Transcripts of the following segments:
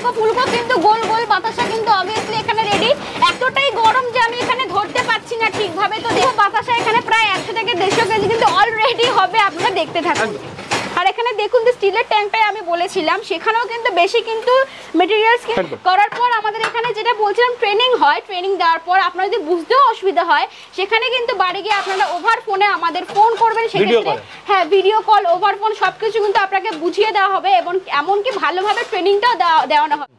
ফুলকো ফুলকো কিন্তু গোল গোল বাতাসা কিন্তু অবভিয়াসলি এখানে রেডি। এতটাই গরম যে আমি এখানে ধরতে পারছি না ঠিকভাবে। তো দেখো বাতাসা এখানে প্রায় 100 থেকে 150 কেজি কিন্তু অলরেডি হবে, আপনারা দেখতে থাকুন। আর এখানে দেখুন যে স্টিলের ট্যাঙ্কটাই আমি বলেছিলাম, সেখানেও কিন্তু বেশি কিন্তু মেটেরিয়ালস করার পর আমাদের এখানে যেটা বলছিলাম ট্রেনিং হয়, ট্রেনিং দেওয়ার পর আপনার যদি বুঝতেও অসুবিধা হয় সেখানে কিন্তু বাড়ি গিয়ে আপনারা ওভার ফোনে আমাদের ফোন করবেন, সেক্ষেত্রে হ্যাঁ ভিডিও কল ওভার ফোন সবকিছু কিন্তু আপনাকে বুঝিয়ে দেওয়া হবে এবং এমনকি ভালোভাবে ট্রেনিংটাও দেওয়ানো হবে।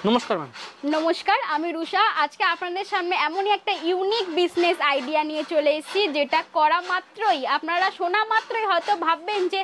নমস্কার ম্যাম। নমস্কার, আমি রুষা। আজকে আপনাদের সামনে এমনই একটা ইউনিক বিজনেস আইডিয়া নিয়ে চলে এসেছি, যেটা করা মাত্রই আপনারা শোনা মাত্রই হয়তো ভাববেন যে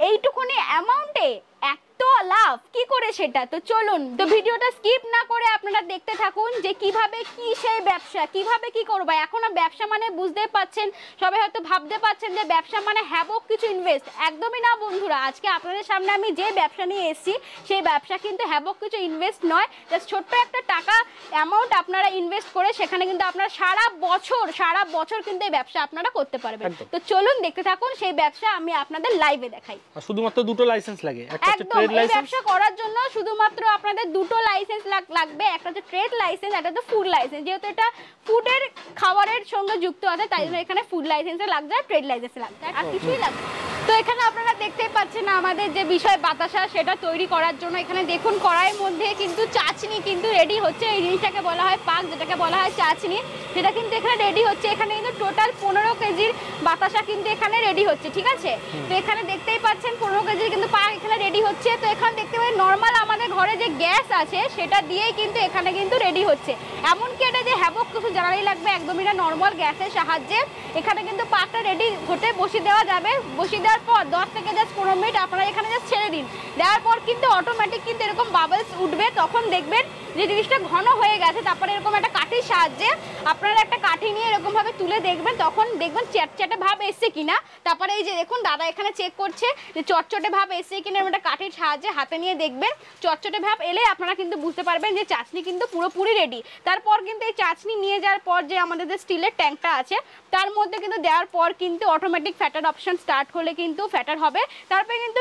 এইটুকুনি অ্যামাউন্টে এত লাভ কি করে সেটা। তো চলুন, তো ভিডিওটা স্কিপ না করে আপনারা দেখতে থাকুন যে কিভাবে কি সেই ব্যবসা, কিভাবে কি করব। এখনো ব্যবসা মানে বুঝতে পাচ্ছেন, সবাই হয়তো ভাবতে পাচ্ছেন যে ব্যবসা মানে হ্যাবক কিছু ইনভেস্ট। একদমই না বন্ধুরা, আজকে আপনাদের সামনে আমি যে ব্যবসা নিয়ে এসেছি সেই ব্যবসা কিন্তু হ্যাবক কিছু ইনভেস্ট নয়। জাস্ট ছোট্ট একটা টাকা অ্যামাউন্ট আপনারা ইনভেস্ট করে সেখানে কিন্তু আপনারা সারা বছর কিন্তু এই ব্যবসা আপনারা করতে পারবেন। তো চলুন দেখতে থাকুন সেই ব্যবসা আমি আপনাদের লাইভে দেখাই। শুধুমাত্র দুটো লাইসেন্স লাগে, একটা হচ্ছে ট্রেড লাইসেন্স। এই ব্যবসা করার জন্য শুধুমাত্র আপনাদের দুটো লাইসেন্স লাগবে, একটা হচ্ছে ট্রেড লাইসেন্স, একটা হচ্ছে ফুড লাইসেন্স। যেহেতু এটা ফুডের খাবারের সঙ্গে যুক্ত আছে তাই জন্য এখানে ফুড লাইসেন্সে লাগবে আর ট্রেড লাইসেন্সে লাগবে, আর কিছুই লাগবে। তো এখানে আপনারা দেখতেই পাচ্ছেন আমাদের যে বিষয় বাতাসা সেটা তৈরি করার জন্য এখানে দেখুন কড়াইয়ের মধ্যে কিন্তু চাচনি কিন্তু রেডি হচ্ছে। এই জিনিসটাকে বলা হয় পাক, যেটাকে বলা হয় চাচনি, সেটা কিন্তু এখানে রেডি হচ্ছে। এখানে কিন্তু টোটাল 15 কেজির বাতাসা কিন্তু এখানে রেডি হচ্ছে, ঠিক আছে। তো এখানে দেখতেই পাচ্ছেন 15 কেজির কিন্তু পাক এখানে রেডি হচ্ছে। তো এখানে দেখতে পাচ্ছেন নর্মাল আমাদের ঘরে যে গ্যাস আছে সেটা দিয়েই কিন্তু এখানে কিন্তু রেডি হচ্ছে। এমনকি এটা যে হ্যাবক কিছু জ্বালানি লাগবে একদমই না, নর্মাল গ্যাসের সাহায্যে এখানে কিন্তু পাকটা রেডি হতে বসিয়ে দেওয়া যাবে। বসিয়ে দেওয়ার পর 10 থেকে জাস্ট 15 মিনিট আপনারা এখানে জাস্ট ছেড়ে দিন। দেওয়ার পর কিন্তু অটোমেটিক কিন্তু এরকম বাবলস উঠবে, তখন দেখবেন যে জিনিসটা ঘন হয়ে গেছে। তারপরে এরকম একটা কাঠির সাহায্যে আপনারা একটা কাঠি নিয়ে এরকম ভাবে তুলে দেখবেন, তখন দেখবেন চ্যাটচ্যাটে ভাব এসছে কিনা। তারপরে এই যে দেখুন দাদা এখানে চেক করছে যে চটচটে ভাব এসছে কিনা, একটা কাঠির সাহায্যে হাতে নিয়ে দেখবেন। চটচটে ভাব এলে আপনারা কিন্তু বুঝতে পারবেন যে চাটনি কিন্তু পুরোপুরি রেডি। তারপর কিন্তু এই চাটনি নিয়ে যাওয়ার পর যে আমাদের যে স্টিলের ট্যাঙ্কটা আছে তার মধ্যে কিন্তু দেওয়ার পর কিন্তু অটোমেটিক ফ্যাটার অপশন স্টার্ট হলে কিন্তু ফ্যাটার হবে। তারপরে কিন্তু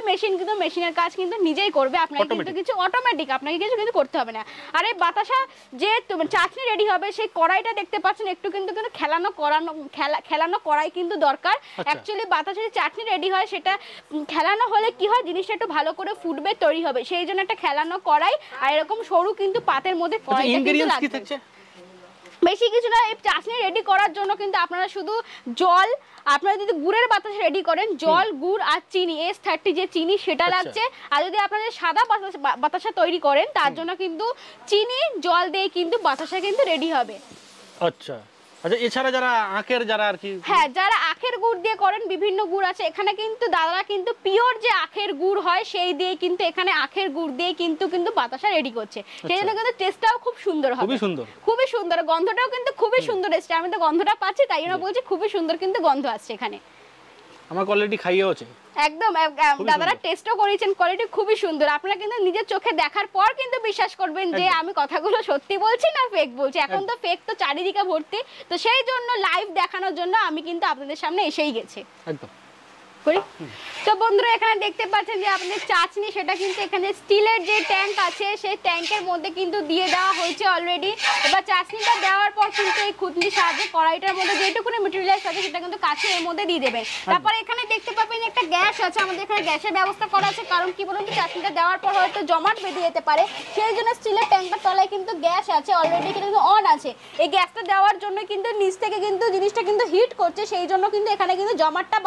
মেশিনের কাজ কিন্তু নিজেই করবে, আপনাকে কিন্তু কিছু অটোমেটিক আপনাকে কিছু কিন্তু করতে হবে না। আর এই বাতাসা যে চাটনি রেডি হবে সেই কড়াইটা দেখতে পাচ্ছেন একটু কিন্তু খেলানো কড়াই কিন্তু দরকার। অ্যাকচুয়ালি বাতাসা যে চাটনি রেডি হয় সেটা খেলানো হলে কি হয় জিনিসটা একটু ভালো করে ফুটবে, তৈরি হবে, সেই জন্য একটা খেলানো কড়াই আর এরকম সরু কিন্তু পাতের মধ্যে কড়াইটা কিন্তু লাগবে। বেশি কিছু না, এই চাটনি রেডি করার জন্য কিন্তু আপনারা শুধু জল, আপনারা যদি গুড়ের বাতাসা রেডি করেন জল গুড় আর চিনি S30 যে চিনি সেটা লাগছে। আর যদি আপনারা সাদা বাতাসা তৈরি করেন তার জন্য কিন্তু চিনি জল দিয়ে কিন্তু বাতাসা কিন্তু রেডি হবে। আচ্ছা আচ্ছা, এছাড়া যারা আখের যারা আর কি, হ্যাঁ যারা আখের গুড় দিয়ে করেন বিভিন্ন গুড় আছে এখানে, কিন্তু দাদারা কিন্তু পিওর যে আখের গুড় হয় সেই দিয়ে কিন্তু এখানে আখের গুড় দিয়ে কিন্তু বাতাসা রেডি করছে। সেই জন্য কিন্তু টেস্টটাও খুব সুন্দর হবে, খুবই সুন্দর, গন্ধটাও কিন্তু খুবই সুন্দর এসছে। আমি তো গন্ধটা পাচ্ছি তাই জন্য বলছি খুবই সুন্দর কিন্তু গন্ধ আসছে এখানে। আমার কোয়ালিটি খাইয়েওছে একদম, দাদারা টেস্টও করেছেন, কোয়ালিটি খুবই সুন্দর। আপনারা কিন্তু নিজের চোখে দেখার পর কিন্তু বিশ্বাস করবেন যে আমি কথাগুলো সত্যি বলছি না ফেক বলছি। এখন তো ফেক তো চারিদিকে ভর্তি, তো সেই জন্য লাইভ দেখানোর জন্য আমি কিন্তু আপনাদের সামনে এসেই গেছি একদম। তো বন্ধুরা এখানে দেখতে পাচ্ছেন যে আপনাদের চাটনি সেটা কিন্তু এখানে স্টিলের যে ট্যাঙ্ক আছে সেই ট্যাঙ্কের মধ্যে কিন্তু দিয়ে দেওয়া হয়েছে অলরেডি। এবার চাটনিটা দেওয়ার পর কিন্তু এই খুঁতনির সাহায্যে কড়াইটার মধ্যে যেটুকুনি মেটেরিয়ালস আছে সেটা কিন্তু কাছে এর মধ্যে দিয়ে দেবেন। তারপরে এখানে দেখতে পাবেন একটা গ্যাস আছে, আমাদের এখানে গ্যাসের ব্যবস্থা করা আছে। কারণ কি বলুন তো চাটনিটা দেওয়ার পর হয়তো জমাট বেঁধে যেতে পারে, সেই জন্য স্টিলের ট্যাঙ্কের তলায় কিন্তু গ্যাস আছে অলরেডি, কিন্তু অন আছে। এই গ্যাসটা দেওয়ার জন্য কিন্তু নিচ থেকে কিন্তু জিনিসটা কিন্তু হিট করছে, সেই জন্য কিন্তু এখানে কিন্তু জমাটটা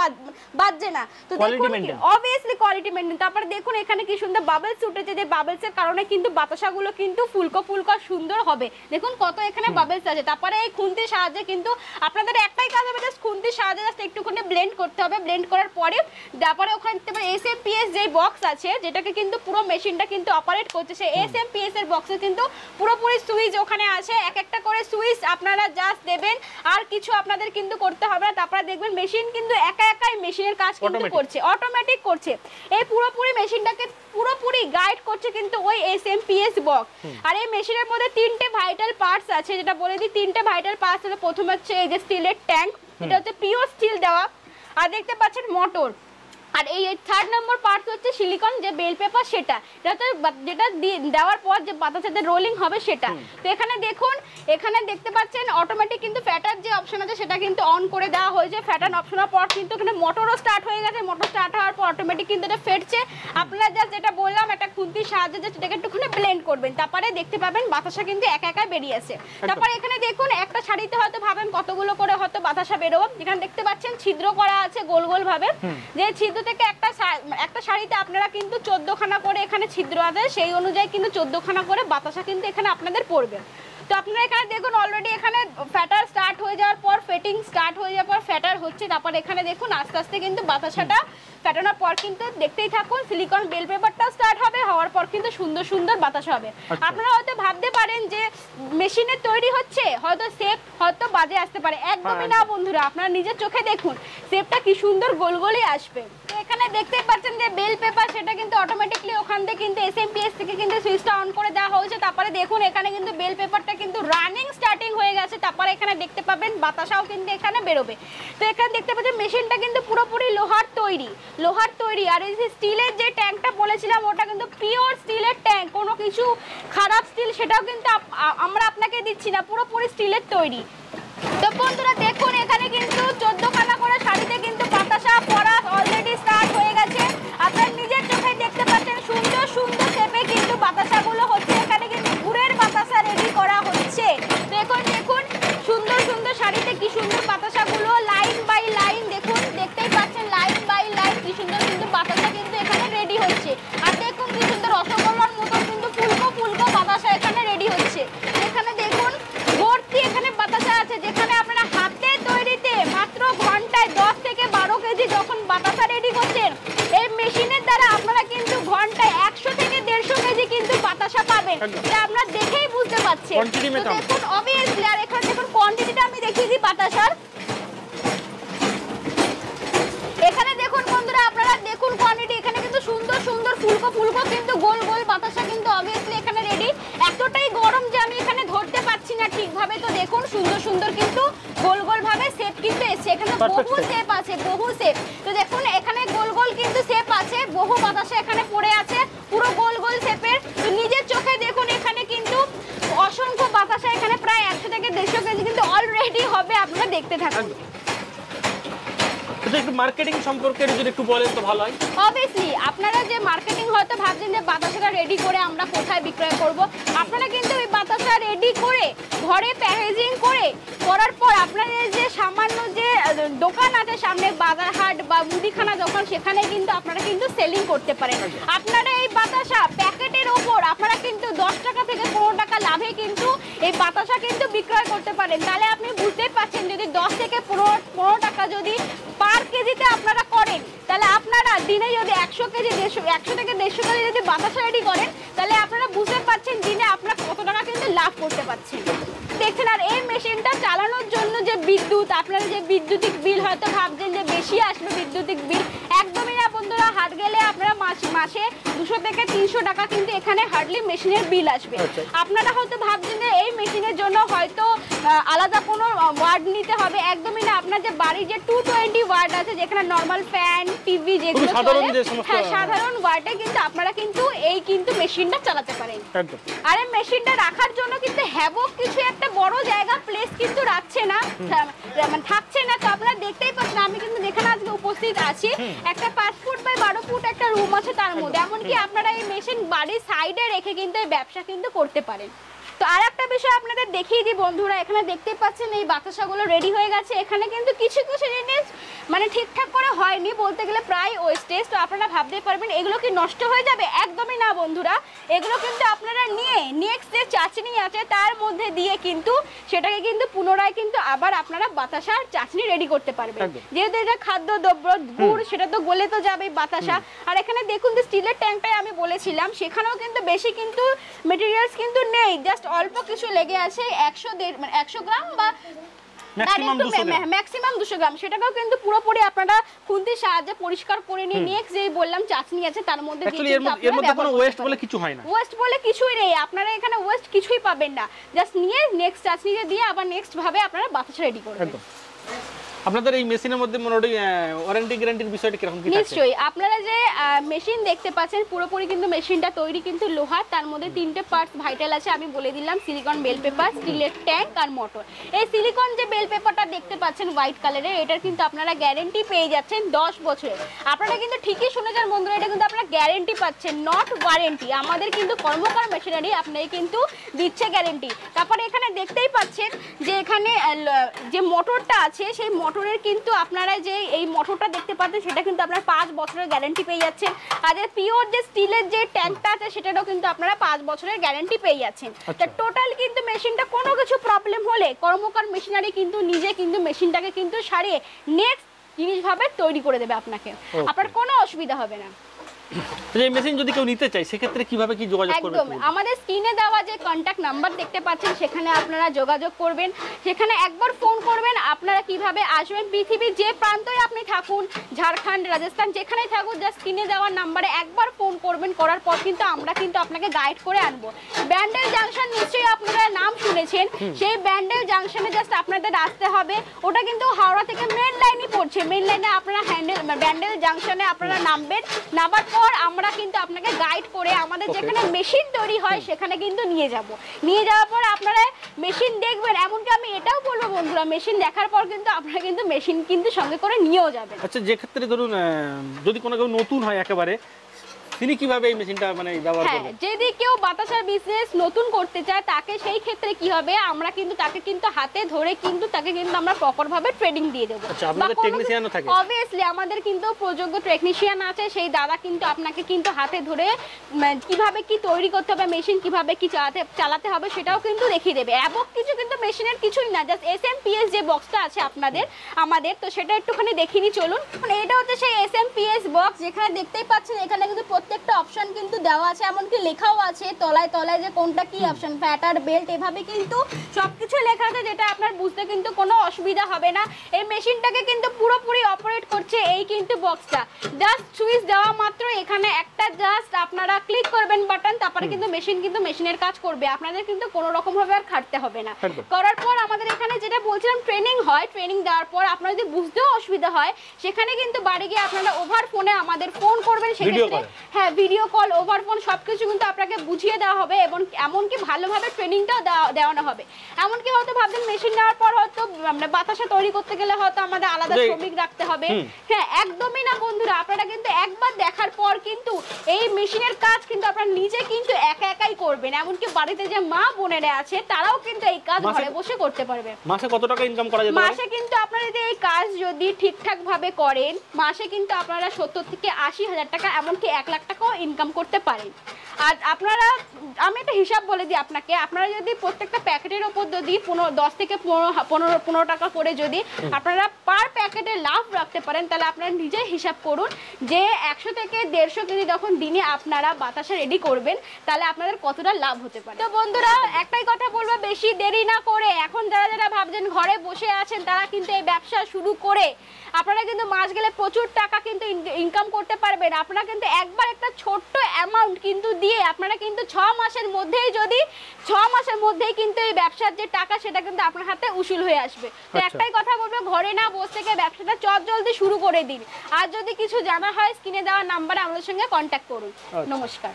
বাজছে না। তো দেখুন obviously কোয়ালিটি মেইনটেইন। তারপরে দেখুন এখানে কি সুন্দর বাবলস উঠেছে, যে বাবলসের কারণে কিন্তু বাতাসাগুলো কিন্তু ফুলকো সুন্দর হবে। দেখুন কত এখানে বাবলস আছে। তারপরে এই খুন্তির সাহায্যে কিন্তু আপনাদের একটাই কাজ হবে, জাস্ট খুন্তির সাহায্যে জাস্ট একটুখানি ব্লেন্ড করতে হবে। ব্লেন্ড করার পরে তারপরে ওখানে SMPS যে বক্স আছে যেটাকে কিন্তু পুরো মেশিনটা কিন্তু অপারেট করছে, সেই SMPS এর বক্সে কিন্তু পুরোপুরি সুইচ ওখানে আছে। এক একটা করে সুইচ আপনারা জাস্ট দেবেন, আর কিছু আপনাদের কিন্তু করতে হবে না। তারপরে দেখবেন মেশিন কিন্তু একাই মেশিনের কাজ কিন্তু করছে, অটোমেটিক করছে। এই পুরোপুরি মেশিনটাকে পুরোপুরি গাইড করছে কিন্তু ওই SMPS বক্স। আর এই মেশিনের মধ্যে 3টে ভাইটাল পার্টস আছে, যেটা বলে দিই 3টে ভাইটাল পার্টস হলো, প্রথমে হচ্ছে এই যে স্টিলের ট্যাঙ্ক, এটা হচ্ছে পিওর স্টিল দেওয়া। আর দেখতে পাচ্ছেন মোটর, আর এই 3rd নম্বর পার্ট হচ্ছে সিলিকন যে বেল পেপার, সেটা যেটা দেওয়ার পর যে বাতাসাতে রোলিং হবে সেটা। তো এখানে দেখুন, এখানে দেখতে পাচ্ছেন অটোমেটিক কিন্তু ফ্যাটার যে অপশন আছে সেটা কিন্তু অন করে দেওয়া হয়েছে। ফ্যাটার অপশনের পর কিন্তু এখানে মোটরও স্টার্ট হয়ে গেছে। মোটর স্টার্ট হওয়ার পর অটোমেটিক কিন্তু এটা ফেটছে। আপনারা জাস্ট যেটা বললাম একটা খুন্তির সাহায্যে যে সেটাকে একটুখানি ব্লেন্ড করবেন, তারপরে দেখতে পাবেন বাতাসা কিন্তু একা একা বেরিয়ে আসে। তারপরে এখানে দেখুন একটা শাড়িতে হয়তো ভাবেন কতগুলো করে হয়তো বাতাসা বেরোবে। যেখানে দেখতে পাচ্ছেন ছিদ্র করা আছে গোল গোল ভাবে, যে ছিদ্র থেকে একটা শাড়িতে আপনারা কিন্তু 14 খানা করে এখানে ছিদ্র আছে, সেই অনুযায়ী কিন্তু 14 খানা করে বাতাসা কিন্তু এখানে আপনাদের পড়বে। তো আপনারা এখানে দেখুন অলরেডি এখানে ফ্যাটার স্টার্ট হয়ে যাওয়ার পর, ফেটিং স্টার্ট হয়ে যাওয়ার পর ফ্যাটার হচ্ছে। তারপর এখানে দেখুন আস্তে আস্তে কিন্তু বাতাসাটা ফ্যাটানোর পর কিন্তু দেখতেই থাকুন সিলিকন বেল পেপারটা স্টার্ট হবে, হওয়ার পর কিন্তু সুন্দর সুন্দর বাতাসা হবে। আপনারা হয়তো ভাবতে পারেন যে মেশিনে তৈরি হচ্ছে, হয়তো শেপ হয়তো বাজে আসতে পারে, একদমই না বন্ধুরা। আপনারা নিজের চোখে দেখুন শেপটা কি সুন্দর গোল গোলই আসবে। তো এখানে দেখতেই পাচ্ছেন যে বেল পেপার সেটা কিন্তু অটোমেটিকলি ওখান থেকে কিন্তু এসএমপিএস থেকে কিন্তু সুইচটা অন করে দেওয়া হয়েছে। তারপরে দেখুন এখানে কিন্তু বেল পেপারটা কিন্তু রানিং স্টার্টিং হয়ে গেছে। তারপরে এখানে দেখতে পাবেন বাতাসাও কিন্তু এখানে বেরোবে। তো এখানে দেখতে পাচ্ছেন মেশিনটা কিন্তু পুরোপুরি লোহার তৈরি। আর এই যে স্টিলের যে ট্যাঙ্কটা বলেছিলাম ওটা কিন্তু পিওর স্টিলের ট্যাঙ্ক, কোনো কিছু খারাপ স্টিল সেটাও কিন্তু আমরা আপনাকে দিচ্ছি না, পুরোপুরি স্টিলের তৈরি। তো বন্ধুরা দেখুন এখানে কিন্তু 14 খানা করে শাড়িতে কিন্তু বাতাসা পড়া অলরেডি স্টার্ট হয়ে গেছে। আপনারা নিজের চোখে দেখতে পাচ্ছেন সুন্দর সুন্দর শেপে কিন্তু বাতাসাগুলো হচ্ছে। এখানে কিন্তু গুড়ের বাতাসা রেডি করা হচ্ছে। তো এখন দেখুন সুন্দর সুন্দর শাড়িতে কি সুন্দর বাতাসাগুলো লাইন বাই লাইন, দেখুন দেখতেই পাচ্ছেন লাইন বাই লাইন কি সুন্দর কিন্তু বাতাসা কিন্তু এখানে রেডি হচ্ছে। আর দেখুন কি সুন্দর রসগোল্লার মতো কিন্তু ফুলকো ফুলকো বাতাসা এখানে রেডি হচ্ছে। এখানে দেখুন ভর্তি এখানে বাতাসা আছে, যেখানে আপনারা হাতে তৈরিতে মাত্র ঘন্টায় 10 থেকে 12 কেজি যখন বাতাসা রেডি করছেন, এই মেশিনের দ্বারা আপনারা কিন্তু ঘন্টায় 100 থেকে 150 কেজি কিন্তু বাতাসা পাবেন। এটা আপনারা দেখেই বুঝতে পারছেন। দেখুন অবভিয়াসলি, আর এখানে দেখুন কোয়ান্টিটিটা আমি দেখিয়ে দিই বাতাসার। এখানে দেখুন বন্ধুরা আপনারা দেখুন কোয়ান্টিটি, এখানে কিন্তু সুন্দর সুন্দর ফুলকো ফুলকো কিন্তু গোল গোল বাতাসা কিন্তু অবভিয়াসলি এখানে রেডি। এতটাই গরম যে আমি এখানে ধরতে পারছি না ঠিকভাবে। তো দেখুন সুন্দর সুন্দর কিন্তু গোল গোল ভাবে শেপ কিন্তু এসছে। এখানে বহু শেপ আছে, বহু শেপ। তো দেখুন এখানে গোল গোল কিন্তু শেপ আছে, বহু বাতাসা এখানে পড়ে আছে পুরো গোল গোল শেপের। তো নিজের চোখে দেখুন এখানে কিন্তু অসংখ্য বাতাসা, এখানে প্রায় 100 থেকে 150 কেজি কিন্তু অলরেডি হবে। আপনারা দেখতে থাকুন। একটু মার্কেটিং সম্পর্কে যদি একটু বলেন তো ভালো হয়। অবভিয়াসলি আপনারা যে মার্কেটিং হয়তো ভাবছেন যে বাতাসাটা রেডি করে আমরা কোথায় বিক্রয় করব, আপনারা কিন্তু এই বাতাসা রেডি করে ঘরে প্যাকেজিং করে করার পর আপনাদের যে সামান্য যে দোকান আছে সামনে বাজার হাট বা মুদিখানা দোকান, সেখানে কিন্তু আপনারা কিন্তু সেলিং করতে পারেন। আপনারা এই বাতাসা প্যাকেটের ওপর আপনারা কিন্তু 10 টাকা থেকে 15 টাকা লাভে কিন্তু এই বাতাসা কিন্তু বিক্রয় করতে পারেন। তাহলে আপনি বুঝতেই পারছেন যদি 10 থেকে 15 টাকা যদি পার কেজিতে আপনারা করেন, তাহলে আপনারা দিনে যদি 100 থেকে 150 কেজি যদি বাতাসা রেডি করেন, তাহলে আপনারা বুঝতে পারছেন দিনে আপনারা কত টাকা কিন্তু লাভ করতে পারছেন। দেখছেন, আর এই মেশিনটা চালানোর জন্য যে বিদ্যুৎ, আপনারা যে বিদ্যুতিক বিল হয়তো ভাবছেন যে বেশি আসবে বিদ্যুতিক বিল, একদমই না বন্ধুরা। হাট গেলে আপনারা মাসে 200 থেকে 300 টাকা কিন্তু এখানে হার্ডলি মেশিনের বিল আসবে। আপনারা হয়তো ভাবছেন যে এই মেশিনের জন্য হয়তো আলাদা কোনো ওয়ার্ড নিতে হবে, একদমই না। আপনার যে বাড়ির যে 220 ওয়ার্ড আছে, যেখানে নর্মাল ফ্যান টিভি যেগুলো চলে, হ্যাঁ সাধারণ ওয়ার্ডে কিন্তু আপনারা কিন্তু এই কিন্তু মেশিনটা চালাতে পারেন। আর এই মেশিনটা রাখার জন্য কিন্তু হ্যাভক কিছু একটা বড় জায়গা প্লেস কিন্তু রাখছে না, মানে থাকছে না। তো আপনারা দেখতেই পাচ্ছেন আমি কিন্তু যেখানে আজকে উপস্থিত আছি, একটা 5 ফুট বাই 12 ফুট একটা রুম আছে তার মধ্যে। এমনকি আপনারা এই মেশিন বাড়ির সাইডে রেখে কিন্তু এই ব্যবসা কিন্তু করতে পারেন। তো আর একটা বিষয় আপনাদের দেখিয়ে দিই বন্ধুরা, এখানে দেখতেই পাচ্ছেন এই বাতাসাগুলো রেডি হয়ে গেছে। এখানে কিন্তু কিছু কিছু জিনিস মানে ঠিকঠাক করে হয়নি, বলতে গেলে প্রায় ওয়েস্টেজ। তো আপনারা ভাবতেই পারবেন এগুলো কি নষ্ট হয়ে যাবে, একদমই না বন্ধুরা। এগুলো কিন্তু আপনারা নিয়ে নেক্সট যে চাটনি আছে তার মধ্যে দিয়ে কিন্তু সেটাকে কিন্তু পুনরায় কিন্তু আবার আপনারা বাতাসার চাটনি রেডি করতে পারবেন। যেহেতু এটা খাদ্যদ্রব্য গুড়, সেটা তো গলে তো যাবেই বাতাসা। আর এখানে দেখুন যে স্টিলের ট্যাঙ্কটাই আমি বলেছিলাম, সেখানেও কিন্তু বেশি কিন্তু মেটেরিয়ালস কিন্তু নেই, জাস্ট অল্প কিছু লেগে আছে 100 গ্রাম বা ম্যাক্সিমাম 200 গ্রাম। সেটাকেও কিন্তু পুরোপুরি আপনারা খুন্তির সাহায্যে পরিষ্কার করে নিয়ে নেক্সট যেই বললাম চাটনি আছে তার মধ্যে এর মধ্যে কোনো ওয়েস্ট বলে কিছু হয় না, ওয়েস্ট বলে কিছুই নেই। আপনারা এখানে ওয়েস্ট কিছুই পাবেন না, জাস্ট নিয়ে নেক্সট চাটনিতে দিয়ে আবার নেক্সট ভাবে আপনারা বাতাসা রেডি করবেন। আপনাদের এই মেশিনের মধ্যে মোটামুটি ওয়ারেন্টি গ্যারান্টির বিষয়টা কিরকম কি থাকে? নিশ্চয়ই আপনারা যে মেশিন দেখতে পাচ্ছেন পুরোপুরি কিন্তু মেশিনটা তৈরি কিন্তু লোহার, তার মধ্যে 3টে পার্টস ভাইটাল আছে আমি বলে দিলাম, সিলিকন বেল পেপার, স্টিলের ট্যাঙ্ক আর মোটর। এই সিলিকন যে বেল পেপারটা দেখতে পাচ্ছেন হোয়াইট কালারের, এটার কিন্তু আপনারা গ্যারেন্টি পেয়ে যাচ্ছেন 10 বছরের। আপনারা কিন্তু ঠিকই শুনেছেন বন্ধুরা, এটা কিন্তু আপনারা গ্যারেন্টি পাচ্ছেন, নট ওয়ারেন্টি। আমাদের কিন্তু কর্মকার মেশিনারি আপনাকে কিন্তু দিচ্ছে গ্যারেন্টি। তারপরে এখানে দেখতেই পাচ্ছেন যে এখানে যে মোটরটা আছে সেই মোটরের কিন্তু আপনারা যে এই মোটরটা দেখতে পাচ্ছেন সেটা কিন্তু আপনারা 5 বছরের গ্যারেন্টি পেয়ে যাচ্ছেন। আর যে পিওর যে স্টিলের যে ট্যাঙ্কটা আছে সেটারও কিন্তু আপনারা 5 বছরের গ্যারেন্টি পেয়ে যাচ্ছেন। তো টোটাল কিন্তু মেশিনটা কোনো কিছু প্রবলেম হলে কর্মকার মেশিনারি কিন্তু নিজে কিন্তু মেশিনটাকে কিন্তু সারিয়ে নেক্সট জিনিসভাবে তৈরি করে দেবে আপনাকে, আপনার কোনো অসুবিধা হবে না। এই মেশিন যদি কেউ নিতে চায় সেক্ষেত্রে কিভাবে কি যোগাযোগ করবে? একদম আমাদের স্ক্রিনে দেওয়া যে কন্ট্যাক্ট নাম্বার দেখতে পাচ্ছেন সেখানে আপনারা যোগাযোগ করবেন, সেখানে একবার ফোন করবেন। আপনারা কিভাবে আসবেন, পৃথিবীর যে প্রান্তই আপনি থাকুন, ঝাড়খণ্ড, রাজস্থান, যেখানেই থাকুন, যা স্ক্রিনে দেওয়ার নাম্বারে একবার ফোন করবেন, করার পর কিন্তু আমরা কিন্তু আপনাকে গাইড করে আনবো। ব্যান্ডেল জাংশন নিশ্চয়ই আপনারা নাম শুনেছেন, সেই ব্যান্ডেল জাংশনে জাস্ট আপনাদের আসতে হবে। ওটা কিন্তু হাওড়া থেকে মেন লাইনই পড়ছে, মেন লাইনে আপনারা ব্যান্ডেল জাংশনে আপনারা নামবেন, নামার পর আমরা কিন্তু আপনাকে গাইড করে আমাদের যেখানে মেশিন তৈরি হয় সেখানে কিন্তু নিয়ে যাওয়ার পর আপনারা মেশিন দেখবেন। এমনকি আমি এটাও বলবো বন্ধুরা, মেশিন দেখার পর কিন্তু আপনারা কিন্তু মেশিন কিন্তু সঙ্গে করে নিয়েও যাবেন। আচ্ছা, যে ক্ষেত্রে ধরুন যদি কোনো কেউ নতুন হয় একেবারে, তিনি কিভাবে এই মেশিনটা মানে ব্যবহার করবেন? যদি কেউ বাতাসার বিজনেস নতুন করতে চায় তাকে সেই ক্ষেত্রে কি হবে, আমরা কিন্তু তাকে কিন্তু হাতে ধরে কিন্তু তাকে কিন্তু আমরা প্রপার ভাবে ট্রেনিং দিয়ে দেবো। আচ্ছা, আপনাদের টেকনিশিয়ানও থাকে? অবভিয়াসলি আমাদের কিন্তু প্রযোগ্য টেকনিশিয়ান আছে, সেই দাদা কিন্তু আপনাকে কিন্তু হাতে ধরে কিভাবে কি তৈরি করতে হবে, মেশিন কিভাবে কি চালাতে হবে সেটাও কিন্তু দেখিয়ে দেবে। এবং কিছু কিন্তু মেশিনের কিছুই না, জাস্ট SMPS যে বক্সটা আছে আমাদের তো সেটা একটুখানি দেখিনি চলুন। এটা হচ্ছে সেই SMPS বক্স, যেখানে দেখতেই পাচ্ছেন এখানে কিন্তু প্রত্যেকটা অপশন কিন্তু দেওয়া আছে, এমনকি লেখাও আছে তলায় তলায় যে কোনটা কি অপশন, প্যাটার, বেল্ট, এভাবে কিন্তু সবকিছু লেখা আছে, যেটা আপনার বুঝতে কিন্তু কোনো অসুবিধা হবে না। এই মেশিনটাকে কিন্তু পুরোপুরি অপারেট করছে এই কিন্তু বক্সটা। জাস্ট সুইচ দেওয়া মাত্র এখানে একটা জাস্ট আপনারা ক্লিক করবেন বাটন, তারপরে কিন্তু মেশিন কিন্তু মেশিনের কাজ করবে, আপনাদের কিন্তু কোনো রকম ভাবে আর খাটতে হবে না। করার পর আমাদের এখানে যেটা বলছিলাম ট্রেনিং হয়, ট্রেনিং দেওয়ার পর আপনার যদি বুঝতেও অসুবিধা হয় সেখানে কিন্তু বাড়ি গিয়ে আপনারা ওভার ফোনে আমাদের ফোন করবেন, সেক্ষেত্রে হ্যাঁ ভিডিও কল, ওভার ফোন সবকিছু কিন্তু আপনাকে বুঝিয়ে দেওয়া হবে এবং এমনকি ভালোভাবে ট্রেনিংটাও দেওয়ানো হবে। এমনকি হয়তো ভাবছেন মেশিন নেওয়ার পর হয়তো আমরা বাতাসা তৈরি করতে গেলে হয়তো আমাদের আলাদা শ্রমিক রাখতে হবে, হ্যাঁ একদমই না বন্ধুরা। আপনারা কিন্তু একবার দেখার পর কিন্তু এই মেশিনের কাজ কিন্তু আপনারা নিজে কিন্তু একাই করবেন, এমনকি বাড়িতে যে মা বোনেরা আছে তারাও কিন্তু এই কাজ ঘরে বসে করতে পারবে। মাসে কত টাকা ইনকাম করা যেতে পারে? মাসে কিন্তু আপনারা যদি এই কাজ যদি ঠিকঠাক ভাবে করেন, মাসে কিন্তু আপনারা 70 থেকে 80,000 টাকা, এমনকি 1 লাখ টাকাও ইনকাম করতে পারেন। আর আপনারা, আমি একটা হিসাব বলে দিই আপনাকে, আপনারা যদি প্রত্যেকটা প্যাকেটের ওপর যদি 10 থেকে 15 টাকা করে যদি আপনারা পার প্যাকেটে লাভ রাখতে পারেন, তাহলে আপনারা নিজে হিসাব করুন যে 100 থেকে 150 কেজি যখন দিনে আপনারা বাতাসা রেডি করবেন তাহলে আপনাদের কতটা লাভ হতে পারে। তো বন্ধুরা একটাই কথা বলবো, বেশি দেরি না করে এখন যারা ভাবছেন ঘরে বসে আছেন তারা কিন্তু এই ব্যবসা শুরু করে আপনারা কিন্তু মাস গেলে প্রচুর টাকা কিন্তু ইনকাম করতে পারবেন। আপনারা কিন্তু একবার একটা ছোট্ট অ্যামাউন্ট কিন্তু দিয়ে আপনারা কিন্তু 6 মাসের মধ্যেই কিন্তু এই ব্যবসার যে টাকা সেটা কিন্তু আপনার হাতে উসুল হয়ে আসবে। তো একটাই কথা বলবো, ঘরে না বসে থেকে ব্যবসাটা জলদি শুরু করে দিন। আর যদি কিছু জানা হয় স্ক্রিনে দেওয়া নাম্বারে আমাদের সঙ্গে কন্ট্যাক্ট করুন। নমস্কার।